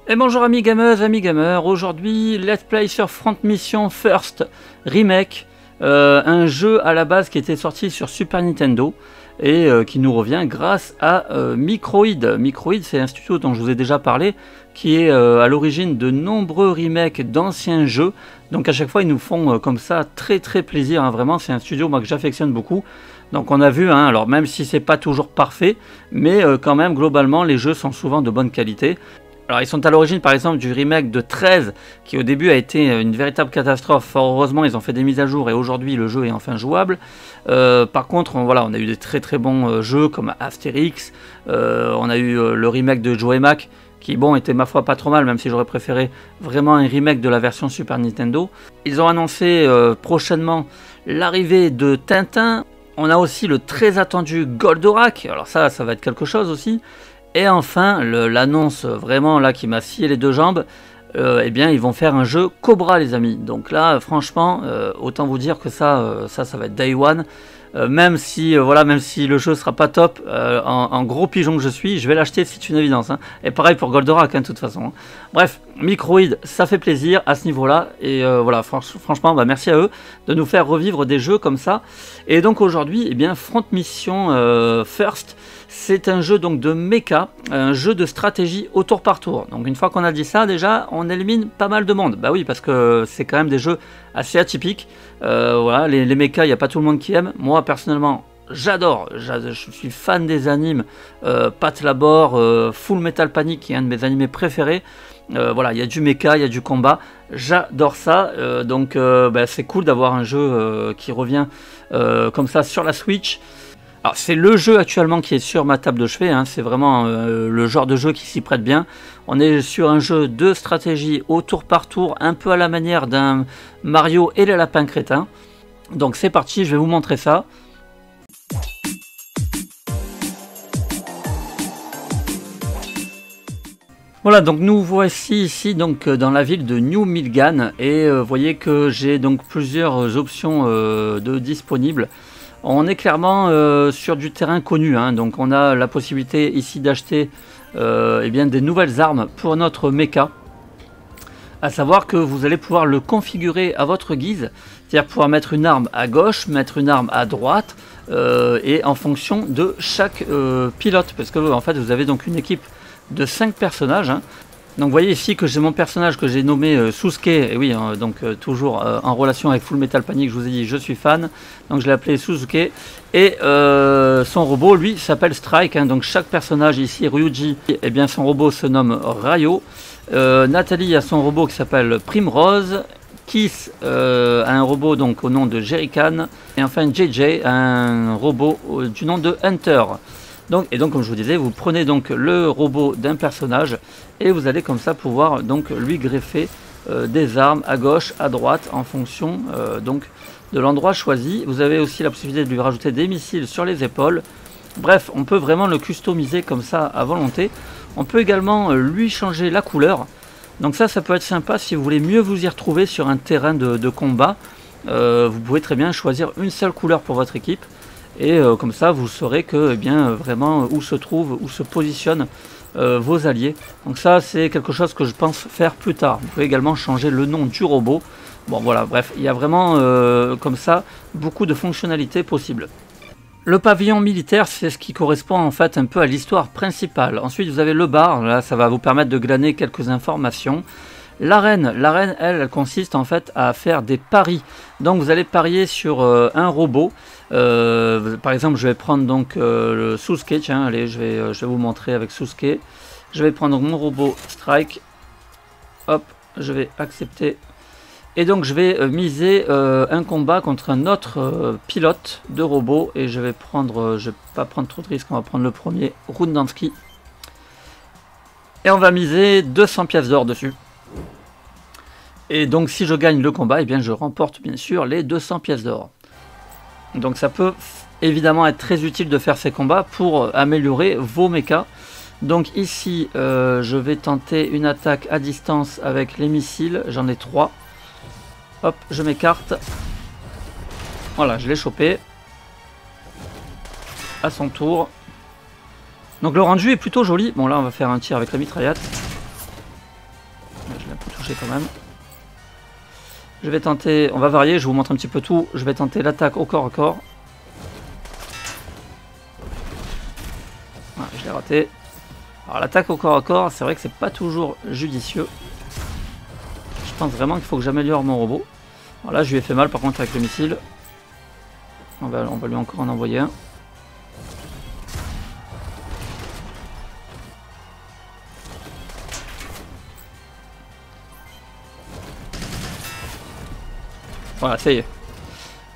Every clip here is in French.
Et bonjour amis gamers, amis gamers, aujourd'hui Let's Play sur Front Mission First Remake, un jeu à la base qui était sorti sur Super Nintendo et qui nous revient grâce à Microïd. Microïd, c'est un studio dont je vous ai déjà parlé, qui est à l'origine de nombreux remakes d'anciens jeux. Donc à chaque fois ils nous font comme ça très plaisir, hein, vraiment c'est un studio moi, que j'affectionne beaucoup. Donc on a vu, hein, alors même si c'est pas toujours parfait, mais quand même globalement les jeux sont souvent de bonne qualité. Alors ils sont à l'origine par exemple du remake de 13 qui au début a été une véritable catastrophe. Fort heureusement ils ont fait des mises à jour et aujourd'hui le jeu est enfin jouable. Par contre voilà, on a eu des très bons jeux comme Astérix, on a eu le remake de Joe et Mac qui bon était ma foi pas trop mal, même si j'aurais préféré vraiment un remake de la version Super Nintendo. Ils ont annoncé prochainement l'arrivée de Tintin. On a aussi le très attendu Goldorak, alors ça va être quelque chose aussi. Et enfin, l'annonce vraiment là qui m'a scié les deux jambes, eh bien ils vont faire un jeu Cobra les amis. Donc là franchement, autant vous dire que ça va être Day One. Même si voilà, même si le jeu sera pas top, en gros pigeon que je suis, je vais l'acheter, c'est une évidence. Hein. Et pareil pour Goldorak, hein, de toute façon. Hein. Bref, Microïd, ça fait plaisir à ce niveau-là. Et voilà, franchement, bah, merci à eux de nous faire revivre des jeux comme ça. Et donc aujourd'hui, eh bien Front Mission First, c'est un jeu donc de mecha, un jeu de stratégie au tour par tour. Donc une fois qu'on a dit ça, déjà, on élimine pas mal de monde. Bah oui, parce que c'est quand même des jeux assez atypiques. Voilà, les mechas, il n'y a pas tout le monde qui aime. Moi, personnellement, j'adore. Je suis fan des animes. Pat Labor, Full Metal Panic, qui est un de mes animés préférés. Voilà, il y a du mecha, il y a du combat. J'adore ça. Donc, bah, c'est cool d'avoir un jeu qui revient comme ça sur la Switch. Alors c'est le jeu actuellement qui est sur ma table de chevet, hein, c'est vraiment le genre de jeu qui s'y prête bien. On est sur un jeu de stratégie au tour par tour, un peu à la manière d'un Mario et les lapins crétins. Donc c'est parti, je vais vous montrer ça. Voilà, donc nous voici ici donc dans la ville de New Milgan et vous voyez que j'ai donc plusieurs options disponibles. On est clairement sur du terrain connu, hein, donc on a la possibilité ici d'acheter eh bien des nouvelles armes pour notre mecha. À savoir que vous allez pouvoir le configurer à votre guise, c'est-à-dire pouvoir mettre une arme à gauche, mettre une arme à droite, et en fonction de chaque pilote, parce que en fait vous avez donc une équipe de 5 personnages. Hein. Donc vous voyez ici que j'ai mon personnage que j'ai nommé Susuke, et oui, donc toujours en relation avec Full Metal Panic, je vous ai dit je suis fan, donc je l'ai appelé Susuke, et son robot lui s'appelle Strike, hein, donc chaque personnage ici, Ryuji, eh bien son robot se nomme Ryo, Nathalie a son robot qui s'appelle Primrose, Kiss a un robot donc au nom de Jerrycan, et enfin JJ a un robot du nom de Hunter. Donc, comme je vous disais, vous prenez donc le robot d'un personnage et vous allez comme ça pouvoir donc lui greffer des armes à gauche, à droite en fonction donc de l'endroit choisi. Vous avez aussi la possibilité de lui rajouter des missiles sur les épaules. Bref, on peut vraiment le customiser comme ça à volonté. On peut également lui changer la couleur. Donc ça peut être sympa si vous voulez mieux vous y retrouver sur un terrain de combat. Vous pouvez très bien choisir une seule couleur pour votre équipe. Et comme ça vous saurez que eh bien vraiment où se positionnent vos alliés. Donc ça c'est quelque chose que je pense faire plus tard. Vous pouvez également changer le nom du robot. Bon voilà, bref, il y a vraiment comme ça beaucoup de fonctionnalités possibles. Le pavillon militaire, c'est ce qui correspond en fait un peu à l'histoire principale. Ensuite vous avez le bar, là ça va vous permettre de glaner quelques informations. L'arène, elle consiste en fait à faire des paris. Donc vous allez parier sur un robot. Par exemple, je vais prendre donc le Susuke. Tiens, allez, je vais vous montrer avec Susuke. Je vais prendre mon robot Strike. Hop, je vais accepter. Et donc je vais miser un combat contre un autre pilote de robot. Et je vais pas prendre trop de risques. On va prendre le premier, Rundansky. Et on va miser 200 pièces d'or dessus. Et donc si je gagne le combat, eh bien je remporte bien sûr les 200 pièces d'or. Donc ça peut évidemment être très utile de faire ces combats pour améliorer vos mechas. Donc ici je vais tenter une attaque à distance avec les missiles, j'en ai 3. Hop, je m'écarte. Voilà, je l'ai chopé. À son tour. Donc le rendu est plutôt joli. Bon là on va faire un tir avec la mitraillette. un peu touché quand même. Je vais tenter, on va varier, je vous montre un petit peu tout. Je vais tenter l'attaque au corps à corps. Ah, je l'ai raté. Alors l'attaque au corps à corps, c'est vrai que c'est pas toujours judicieux. Je pense vraiment qu'il faut que j'améliore mon robot. Alors là, je lui ai fait mal par contre avec le missile. On va lui encore en envoyer un. Voilà, ça y est.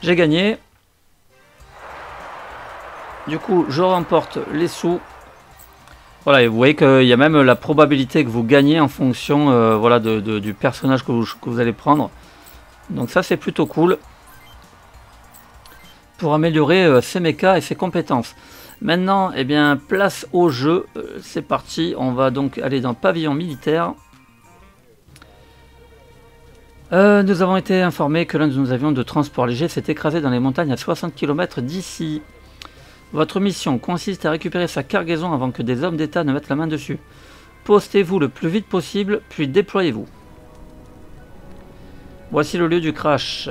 J'ai gagné. Du coup, je remporte les sous. Voilà, et vous voyez qu'il y a même la probabilité que vous gagnez en fonction voilà, du personnage que vous allez prendre. Donc ça, c'est plutôt cool. Pour améliorer ses mechas et ses compétences. Maintenant, eh bien, place au jeu. C'est parti. On va donc aller dans le pavillon militaire. Nous avons été informés que l'un de nos avions de transport léger s'est écrasé dans les montagnes à 60 km d'ici. Votre mission consiste à récupérer sa cargaison avant que des hommes d'État ne mettent la main dessus. Postez-vous le plus vite possible, puis déployez-vous. Voici le lieu du crash.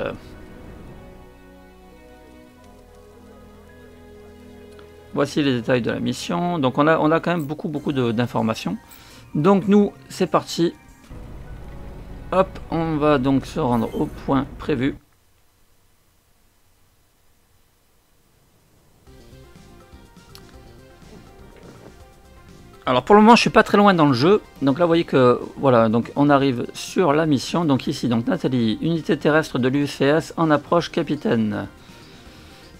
Voici les détails de la mission. Donc on a quand même beaucoup d'informations. Donc nous, c'est parti. Hop, on va donc se rendre au point prévu. Alors pour le moment je suis pas très loin dans le jeu, donc là vous voyez que voilà, donc on arrive sur la mission, donc ici donc Nathalie, unité terrestre de l'UCS en approche capitaine.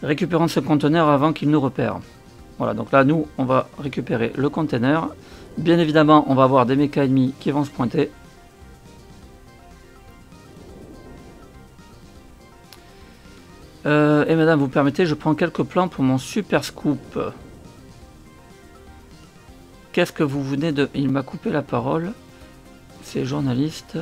Récupérons ce conteneur avant qu'il nous repère. Voilà, donc là nous on va récupérer le conteneur. Bien évidemment on va avoir des mechas ennemis qui vont se pointer. Et madame, vous permettez, je prends quelques plans pour mon super scoop. Qu'est-ce que vous venez de... Il m'a coupé la parole. C'est journaliste.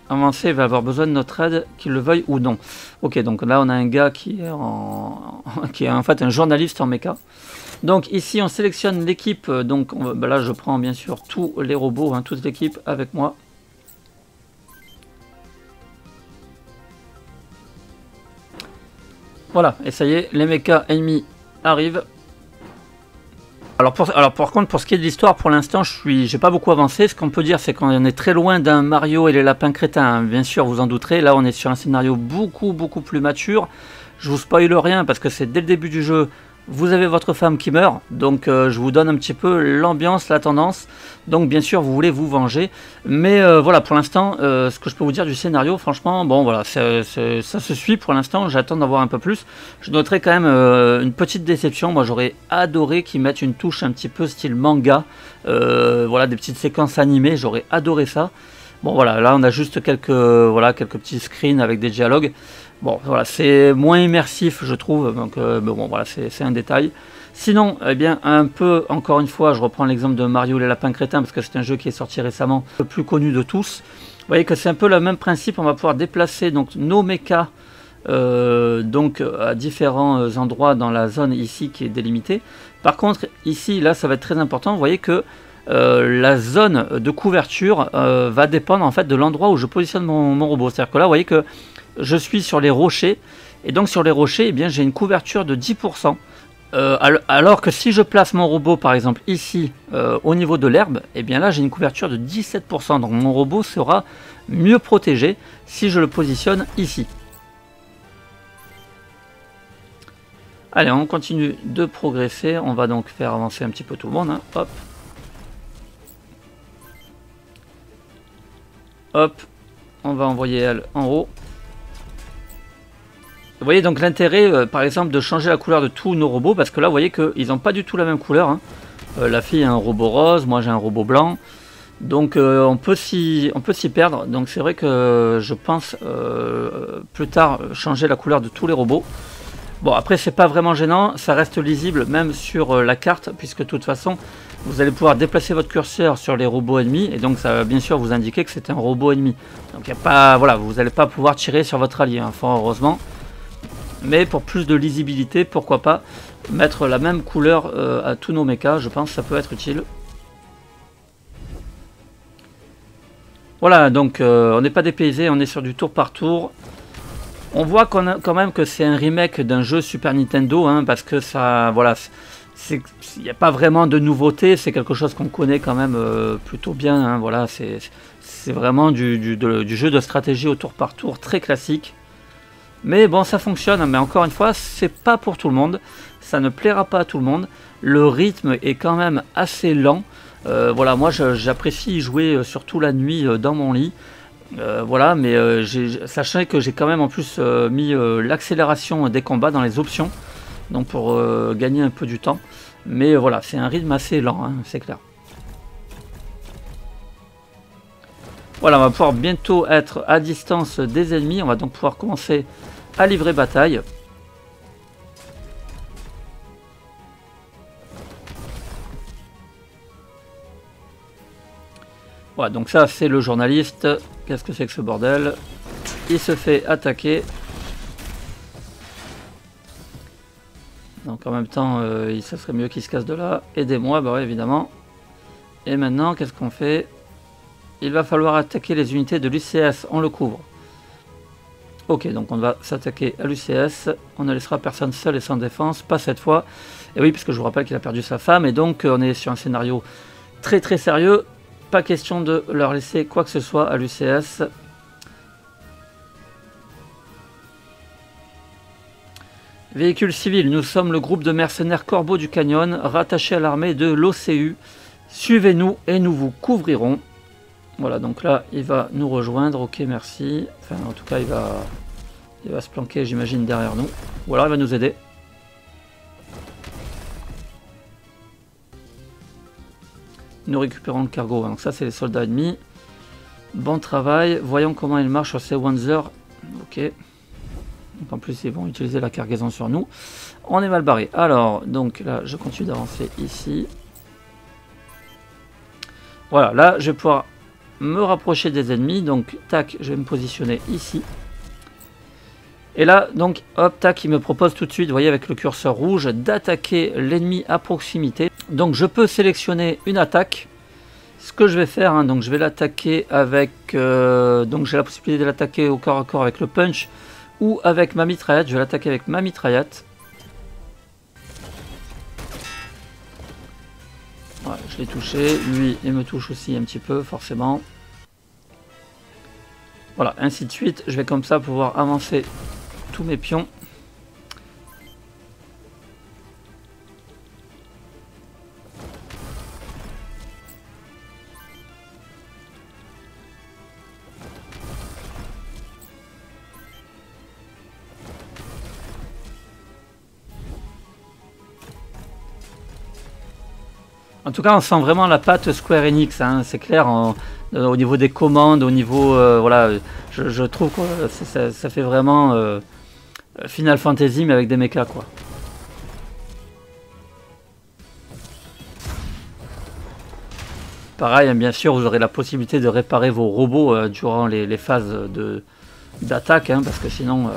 Avancé, il va avoir besoin de notre aide, qu'il le veuille ou non. Ok, donc là on a un gars qui est en fait un journaliste en mecha. Donc ici on sélectionne l'équipe. Donc là je prends bien sûr tous les robots, hein, toute l'équipe avec moi. Voilà, et ça y est, les mechas ennemis arrivent. Alors par contre, pour ce qui est de l'histoire, pour l'instant, j'ai pas beaucoup avancé. Ce qu'on peut dire, c'est qu'on est très loin d'un Mario et les lapins crétins. Hein. Bien sûr, vous en douterez. Là, on est sur un scénario beaucoup plus mature. Je vous spoil rien parce que c'est dès le début du jeu. Vous avez votre femme qui meurt, donc je vous donne un petit peu l'ambiance, la tendance. Donc bien sûr, vous voulez vous venger. Mais voilà, pour l'instant, ce que je peux vous dire du scénario, franchement, bon voilà, ça se suit pour l'instant. J'attends d'avoir un peu plus. Je noterai quand même une petite déception. Moi, j'aurais adoré qu'ils mettent une touche un petit peu style manga. Voilà, des petites séquences animées, j'aurais adoré ça. Bon voilà, là on a juste quelques petits screens avec des dialogues. Bon voilà, c'est moins immersif je trouve, donc bon voilà, c'est un détail. Sinon, eh bien un peu, encore une fois, je reprends l'exemple de Mario les lapins crétins parce que c'est un jeu qui est sorti récemment, le plus connu de tous. Vous voyez que c'est un peu le même principe, on va pouvoir déplacer donc nos mechas donc à différents endroits dans la zone ici qui est délimitée. Par contre ici, là ça va être très important, vous voyez que la zone de couverture va dépendre en fait de l'endroit où je positionne mon robot. C'est-à-dire que là, vous voyez que je suis sur les rochers, et donc sur les rochers, eh bien, j'ai une couverture de 10%. Alors que si je place mon robot, par exemple, ici, au niveau de l'herbe, eh bien là, j'ai une couverture de 17%. Donc mon robot sera mieux protégé si je le positionne ici. Allez, on continue de progresser. On va donc faire avancer un petit peu tout le monde. Hein. Hop. Hop, on va envoyer elle en haut. Vous voyez donc l'intérêt, par exemple, de changer la couleur de tous nos robots, parce que là, vous voyez qu'ils n'ont pas du tout la même couleur. Hein. La fille a un robot rose, moi j'ai un robot blanc. Donc on peut s'y perdre. Donc c'est vrai que je pense plus tard changer la couleur de tous les robots. Bon, après c'est pas vraiment gênant, ça reste lisible même sur la carte, puisque de toute façon vous allez pouvoir déplacer votre curseur sur les robots ennemis, et donc ça va bien sûr vous indiquer que c'est un robot ennemi. Donc y a pas, voilà, vous n'allez pas pouvoir tirer sur votre allié, hein, fort heureusement. Mais pour plus de lisibilité, pourquoi pas mettre la même couleur à tous nos mechas, je pense que ça peut être utile. Voilà, donc on n'est pas dépaysé, on est sur du tour par tour. On voit quand même que c'est un remake d'un jeu Super Nintendo, hein, parce que ça, voilà, il n'y a pas vraiment de nouveauté, c'est quelque chose qu'on connaît quand même plutôt bien, hein, voilà, c'est vraiment du jeu de stratégie au tour par tour, très classique. Mais bon, ça fonctionne, mais encore une fois, c'est pas pour tout le monde, ça ne plaira pas à tout le monde. Le rythme est quand même assez lent. Voilà, moi j'apprécie jouer surtout la nuit dans mon lit. Voilà, mais sachez que j'ai quand même en plus mis l'accélération des combats dans les options, donc pour gagner un peu du temps. Mais voilà, c'est un rythme assez lent, hein, c'est clair. Voilà, on va pouvoir bientôt être à distance des ennemis. On va donc pouvoir commencer à livrer bataille. Voilà, donc ça c'est le journaliste. Qu'est-ce que c'est que ce bordel? Il se fait attaquer. Donc en même temps, ça serait mieux qu'il se casse de là. Aidez-moi, bah ouais, évidemment. Et maintenant, qu'est-ce qu'on fait? Il va falloir attaquer les unités de l'UCS, on le couvre. Ok, donc on va s'attaquer à l'UCS. On ne laissera personne seul et sans défense, pas cette fois. Et oui, parce que je vous rappelle qu'il a perdu sa femme. Et donc on est sur un scénario très très sérieux. Pas question de leur laisser quoi que ce soit à l'UCS. Véhicule civil, nous sommes le groupe de mercenaires Corbeau du Canyon, rattaché à l'armée de l'OCU. Suivez-nous et nous vous couvrirons. Voilà, donc là, il va nous rejoindre. Ok, merci. Enfin, en tout cas, il va se planquer, j'imagine, derrière nous. Ou alors, il va nous aider. Nous récupérons le cargo. Donc ça, c'est les soldats ennemis. Bon travail. Voyons comment il marche sur ces Wanzer. Ok. Donc en plus, ils vont utiliser la cargaison sur nous. On est mal barré. Alors, donc là, je continue d'avancer ici. Voilà, là, je vais pouvoir me rapprocher des ennemis. Donc, tac, je vais me positionner ici. Et là, donc, hop, tac, il me propose tout de suite, vous voyez, avec le curseur rouge, d'attaquer l'ennemi à proximité. Donc, je peux sélectionner une attaque. Ce que je vais faire, hein, donc je vais l'attaquer avec... donc, j'ai la possibilité de l'attaquer au corps à corps avec le punch ou avec ma mitraillette. Je vais l'attaquer avec ma mitraillette. Voilà, je l'ai touché. Lui, il me touche aussi un petit peu, forcément. Voilà, ainsi de suite. Je vais comme ça pouvoir avancer tous mes pions. En tout cas, on sent vraiment la patte Square Enix, hein, c'est clair, au niveau des commandes, au niveau... voilà, je trouve que ça fait vraiment Final Fantasy, mais avec des mechas, quoi. Pareil, hein, bien sûr, vous aurez la possibilité de réparer vos robots durant les phases d'attaque, hein, parce que sinon...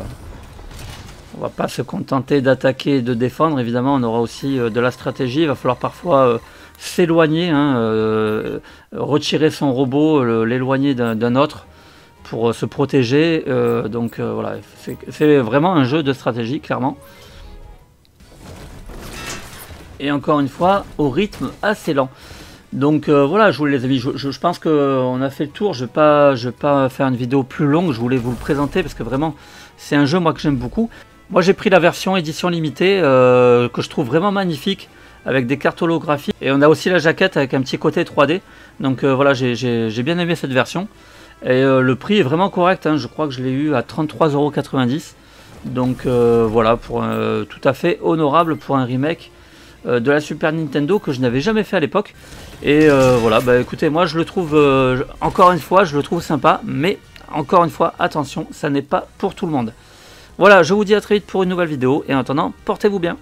on va pas se contenter d'attaquer et de défendre, évidemment, on aura aussi de la stratégie, il va falloir parfois... s'éloigner, hein, retirer son robot, l'éloigner d'un autre pour se protéger. Donc voilà, c'est vraiment un jeu de stratégie, clairement. Et encore une fois, au rythme assez lent. Donc voilà, je voulais les amis, je pense qu'on a fait le tour. Je vais pas faire une vidéo plus longue, je voulais vous le présenter parce que vraiment, c'est un jeu moi que j'aime beaucoup. Moi j'ai pris la version édition limitée que je trouve vraiment magnifique, avec des cartes holographiques, et on a aussi la jaquette avec un petit côté 3D, donc voilà, j'ai bien aimé cette version, et le prix est vraiment correct, hein. Je crois que je l'ai eu à 33,90 €, donc voilà, pour tout à fait honorable pour un remake de la Super Nintendo que je n'avais jamais fait à l'époque, et voilà, bah écoutez, moi je le trouve, encore une fois, je le trouve sympa, mais encore une fois, attention, ça n'est pas pour tout le monde. Voilà, je vous dis à très vite pour une nouvelle vidéo, et en attendant, portez-vous bien.